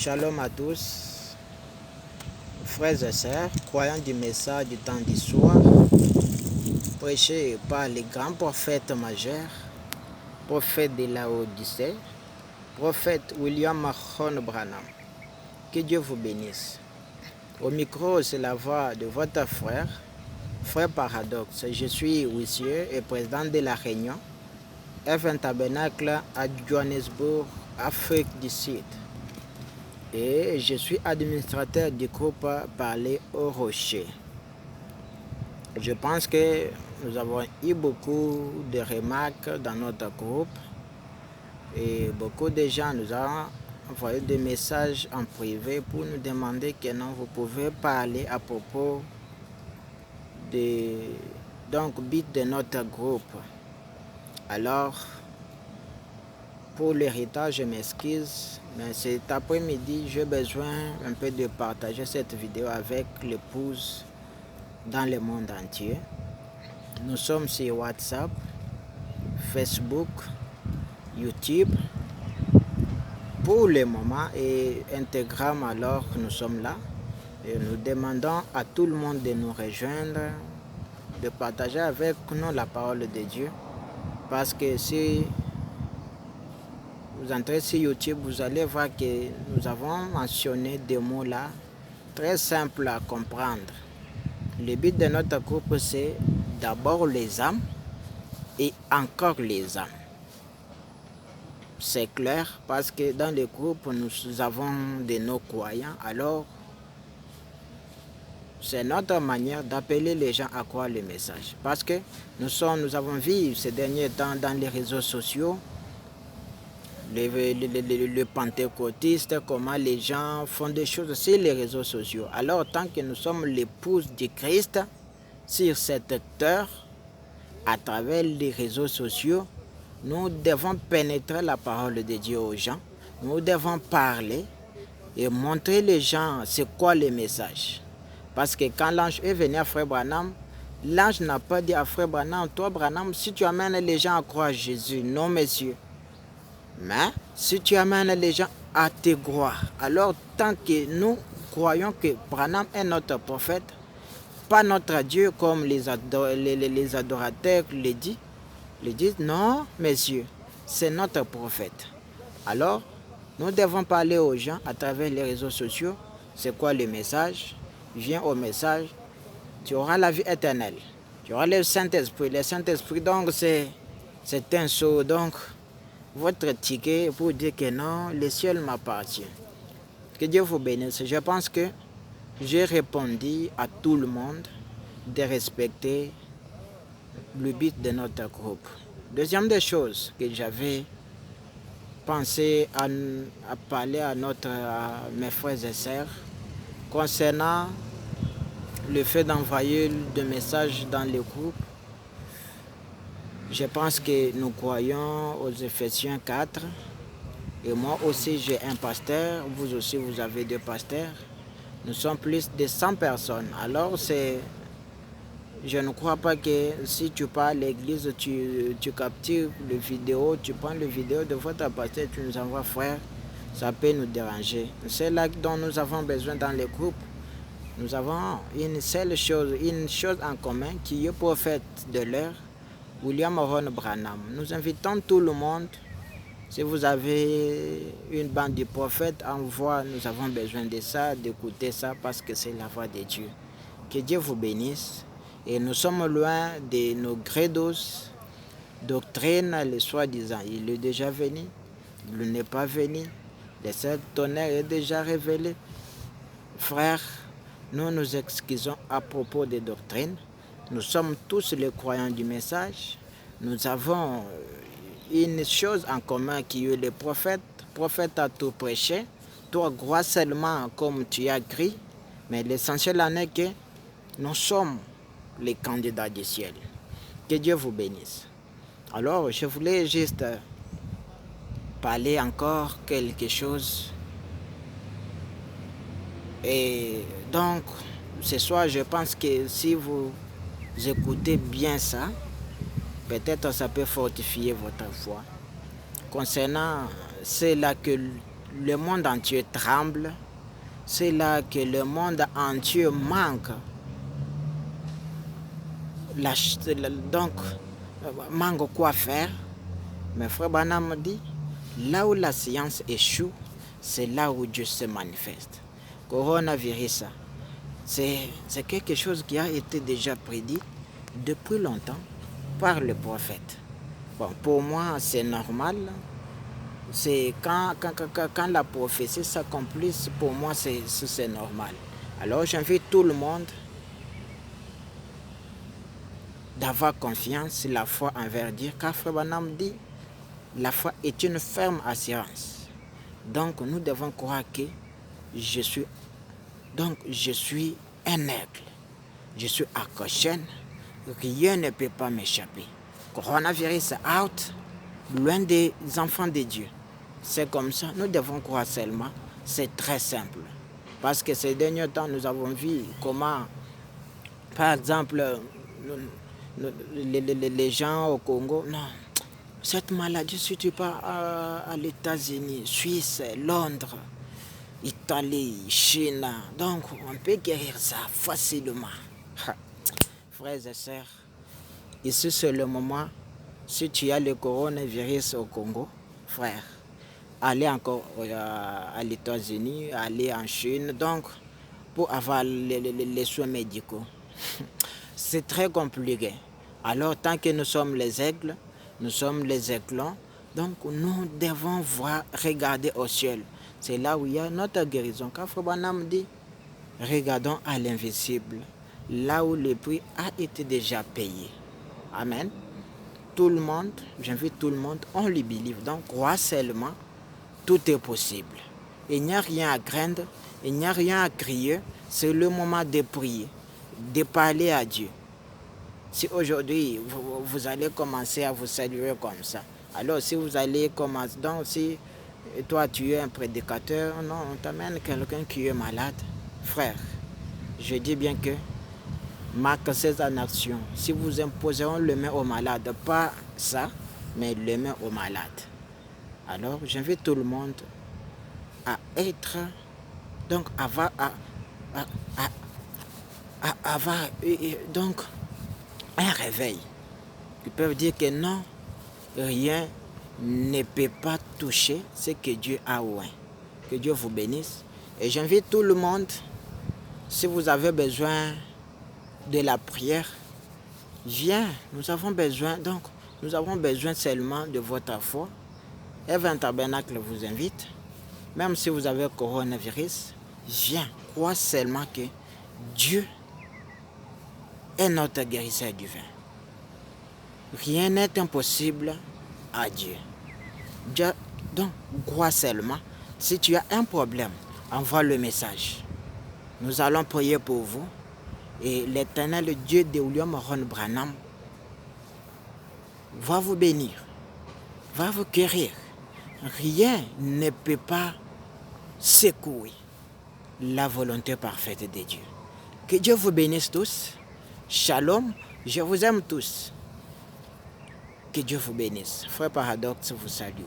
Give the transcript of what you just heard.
Shalom à tous, frères et sœurs, croyants du message du temps d'histoire, prêché par les grands prophètes majeurs, prophète de la Odyssée, prophète William Mahon Branham. Que Dieu vous bénisse. Au micro, c'est la voix de votre frère, frère Paradoxe. Je suis huissier et président de la Réunion, F1 Tabernacle à Johannesburg, Afrique du Sud. Et je suis administrateur du groupe Parler au Rocher. Je pense que nous avons eu beaucoup de remarques dans notre groupe et beaucoup de gens nous ont envoyé des messages en privé pour nous demander que non, vous pouvez parler à propos but de notre groupe. Alors, pour l'héritage, je m'excuse, mais cet après-midi, j'ai besoin un peu de partager cette vidéo avec l'épouse dans le monde entier. Nous sommes sur WhatsApp, Facebook, YouTube, pour le moment, et Instagram, alors nous sommes là. Et nous demandons à tout le monde de nous rejoindre, de partager avec nous la parole de Dieu, parce que si vous entrez sur YouTube, vous allez voir que nous avons mentionné des mots là, très simples à comprendre. Le but de notre groupe, c'est d'abord les âmes et encore les âmes. C'est clair parce que dans le groupe, nous avons de nos croyants. Alors, c'est notre manière d'appeler les gens à croire le message. Parce que nous avons vu ces derniers temps dans les réseaux sociaux, le pentecôtiste, comment les gens font des choses sur les réseaux sociaux. Alors, tant que nous sommes l'épouse du Christ sur cette terre, à travers les réseaux sociaux, nous devons pénétrer la parole de Dieu aux gens. Nous devons parler et montrer les gens c'est quoi le message. Parce que quand l'ange est venu à Frère Branham, l'ange n'a pas dit à Frère Branham, toi Branham, si tu amènes les gens à croire Jésus, non messieurs. Mais si tu amènes les gens à te croire, alors tant que nous croyons que Branham est notre prophète, pas notre Dieu comme les adorateurs le disent, non messieurs, c'est notre prophète. Alors, nous devons parler aux gens à travers les réseaux sociaux, c'est quoi le message, viens au message, tu auras la vie éternelle, tu auras le Saint-Esprit. Le Saint-Esprit, donc, c'est un saut, donc, votre ticket pour dire que non, le ciel m'appartient. Que Dieu vous bénisse. Je pense que j'ai répondu à tout le monde de respecter le but de notre groupe. Deuxième des choses que j'avais pensé à parler à mes frères et sœurs concernant le fait d'envoyer des messages dans le groupe. Je pense que nous croyons aux Éphésiens 4 et moi aussi j'ai un pasteur, vous aussi vous avez deux pasteurs. Nous sommes plus de 100 personnes. Alors je ne crois pas que si tu pars à l'église, tu captures le vidéo, tu prends le vidéo de votre pasteur, tu nous envoies frère, ça peut nous déranger. C'est là dont nous avons besoin dans le groupe. Nous avons une seule chose, une chose en commun qui est prophète de l'heure, William Mahon Branham. Nous invitons tout le monde. Si vous avez une bande de prophètes en voix, nous avons besoin de ça, d'écouter ça parce que c'est la voix de Dieu. Que Dieu vous bénisse. Et nous sommes loin de nos credos, doctrines, les soi-disant. Il est déjà venu, il n'est pas venu. Le seul tonnerre est déjà révélé. Frères, nous nous excusons à propos des doctrines. Nous sommes tous les croyants du message. Nous avons une chose en commun qui est le prophète. Le prophète a tout prêché. Toi, crois seulement comme tu as écrit. Mais l'essentiel en est que nous sommes les candidats du ciel. Que Dieu vous bénisse. Alors, je voulais juste parler encore quelque chose. Et donc, ce soir, je pense que si vous écoutez bien ça, peut-être ça peut fortifier votre foi. Concernant cela que le monde entier tremble, c'est là que le monde entier manque. Donc, manque quoi faire. Mais Frère Branham dit, là où la science échoue, c'est là où Dieu se manifeste. Coronavirus, c'est quelque chose qui a été déjà prédit depuis longtemps par le prophète. Bon, pour moi, c'est normal. C'est quand la prophétie s'accomplisse, pour moi, c'est normal. Alors, j'invite tout le monde d'avoir confiance, la foi envers Dieu, car Frère Branham dit, la foi est une ferme assurance. Donc, nous devons croire que je suis un aigle. Je suis à Cochin. Rien ne peut pas m'échapper. Coronavirus out, loin des enfants de Dieu. C'est comme ça. Nous devons croire seulement. C'est très simple. Parce que ces derniers temps, nous avons vu comment, par exemple, les gens au Congo, non, cette maladie, si tu pars à l'États-Unis, Suisse, Londres, Italie, Chine, donc on peut guérir ça facilement. Frères et sœurs, ici c'est le moment, si tu as le coronavirus au Congo, frère, allez encore à l'États-Unis, allez en Chine, donc pour avoir les soins médicaux. C'est très compliqué. Alors tant que nous sommes les aigles, nous sommes les aiglons, donc nous devons regarder au ciel. C'est là où il y a notre guérison. Quand Frère Branham dit, regardons à l'invisible, là où le prix a été déjà payé. Amen. Tout le monde, j'invite tout le monde, on le believe. Donc crois seulement, tout est possible. Il n'y a rien à craindre, il n'y a rien à crier. C'est le moment de prier, de parler à Dieu. Si aujourd'hui vous allez commencer à vous saluer comme ça, alors si vous allez commencer, donc si toi tu es un prédicateur, non, on t'amène quelqu'un qui est malade, frère, je dis bien que marque ces en action. Si vous imposerez le main au malade, pas ça, mais le main au malade. Alors j'invite tout le monde à être, donc avoir donc un réveil. Ils peuvent dire que non, rien ne peut pas toucher ce que Dieu a oint. Que Dieu vous bénisse. Et j'invite tout le monde, si vous avez besoin de la prière, viens, nous avons besoin seulement de votre foi. Heaven Tabernacle vous invite. Même si vous avez coronavirus, viens, crois seulement que Dieu est notre guérisseur divin. Rien n'est impossible à Dieu. Donc, crois seulement. Si tu as un problème, envoie le message. Nous allons prier pour vous. Et l'Éternel Dieu de William Ron Branham va vous bénir, va vous guérir. Rien ne peut pas secouer la volonté parfaite de Dieu. Que Dieu vous bénisse tous. Shalom, je vous aime tous. Que Dieu vous bénisse. Frère Paradoxe vous salue.